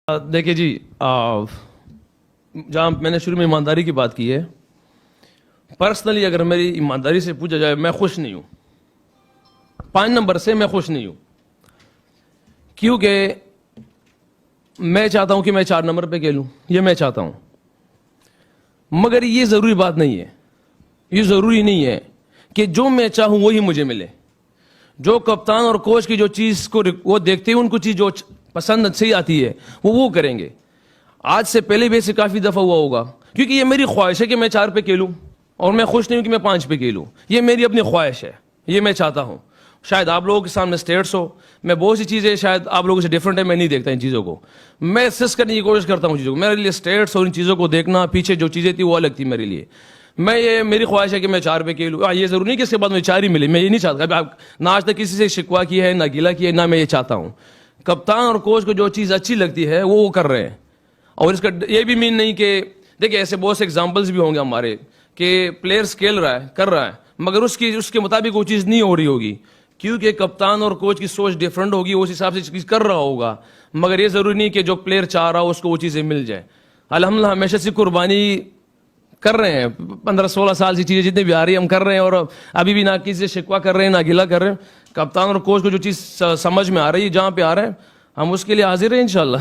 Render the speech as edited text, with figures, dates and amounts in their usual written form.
دیکھیے جی، جہاں میں نے شروع میں ایمانداری کی بات کی ہے، پرسنلی اگر میری ایمانداری سے پوچھا جائے، میں خوش نہیں ہوں. 5 نمبر سے میں خوش نہیں ہوں، کیونکہ میں چاہتا ہوں کہ میں 4 نمبر پہ کھیلوں. یہ میں چاہتا ہوں، مگر یہ ضروری بات نہیں ہے. یہ ضروری نہیں ہے کہ جو میں چاہوں وہی مجھے ملے. جو کپتان اور کوچ کی جو چیز کو وہ دیکھتے ہیں، ان کو چیز جو پسند صحیح آتی ہے وہ کریں گے. آج سے پہلے بھی ایسے کافی دفعہ ہوا ہوگا، کیونکہ یہ میری خواہش ہے کہ میں 4 پہ کھیلوں، اور میں خوش نہیں ہوں کہ میں 5 پہ کھیلوں. یہ میری اپنی خواہش ہے، یہ میں چاہتا ہوں. شاید آپ لوگوں کے سامنے اسٹیٹس ہو، میں بہت سی چیزیں شاید آپ لوگوں سے ڈفرینٹ ہے، میں نہیں دیکھتا ان چیزوں کو. میں سس کرنے کی کوشش کرتا ہوں چیزوں کو. میرے لیے اسٹیٹس اور ان چیزوں کو دیکھنا، پیچھے جو چیزیں تھی وہ الگ تھی میرے لیے. یہ میری خواہش ہے کہ میں 4 پہ کھیلوں. یہ ضروری نہیں کہ اس کے بعد مجھے 4 ہی ملے. میں یہ نہیں چاہتا. نہ آج تک کسی سے شکوا کیا ہے، نہ گیلا کیا ہے، نہ میں یہ چاہتا ہوں. کپتان اور کوچ کو جو چیز اچھی لگتی ہے وہ کر رہے ہیں. اور اس کا یہ بھی مین نہیں کہ دیکھیں ایسے بہت سے ایگزامپلس بھی ہوں گے ہمارے کہ پلیئرس کھیل رہا ہے، کر رہا ہے، مگر اس کے مطابق وہ چیز نہیں ہو رہی ہوگی، کیونکہ کپتان اور کوچ کی سوچ ڈفرنٹ ہوگی. اس حساب سے چیز کر رہا ہوگا، مگر یہ ضروری نہیں کہ جو پلیئر چاہ رہا ہو اس کو وہ چیزیں مل جائیں. الحمدللہ ہمیشہ سے قربانی کر رہے ہیں. 15-16 سال سے چیزیں جتنی بھی آ رہی ہیں ہم کر رہے ہیں، اور ابھی بھی نہ کسی سے شکوا کر رہے ہیں، نہ گلا کر رہے ہیں. کپتان اور کوچ کو جو چیز سمجھ میں آ رہی ہے، جہاں پہ آ رہے ہیں، ہم اس کے لیے حاضر ہیں انشاءاللہ.